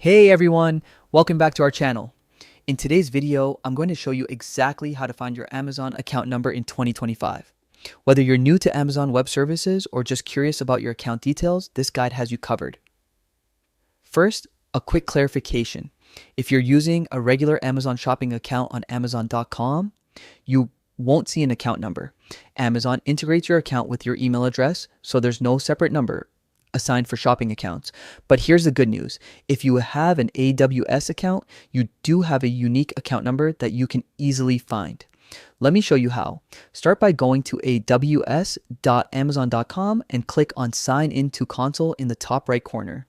Hey everyone, welcome back to our channel. In today's video, I'm going to show you exactly how to find your Amazon account number in 2025. Whether you're new to Amazon Web Services or just curious about your account details, this guide has you covered. First, a quick clarification. If you're using a regular Amazon shopping account on Amazon.com, you won't see an account number. Amazon integrates your account with your email address, so there's no separate number assigned for shopping accounts. But here's the good news. If you have an AWS account, you do have a unique account number that you can easily find. Let me show you how. Start by going to aws.amazon.com and click on Sign In to Console in the top right corner.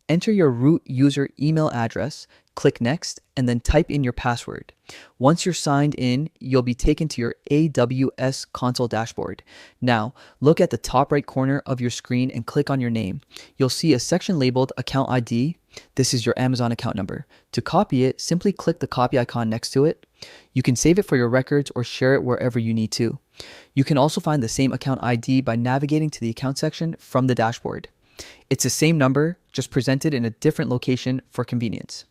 Enter your root user email address, click Next, and then type in your password. Once you're signed in, you'll be taken to your AWS console dashboard. Now, look at the top right corner of your screen and click on your name. You'll see a section labeled Account ID. This is your Amazon account number. To copy it, simply click the copy icon next to it. You can save it for your records or share it wherever you need to. You can also find the same account ID by navigating to the account section from the dashboard. It's the same number, just presented in a different location for convenience.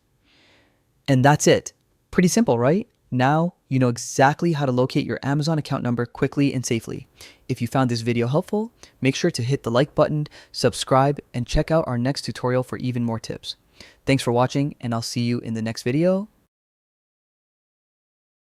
And that's it. Pretty simple, right? Now you know exactly how to locate your Amazon account number quickly and safely. If you found this video helpful, make sure to hit the like button, subscribe, and check out our next tutorial for even more tips. Thanks for watching, and I'll see you in the next video.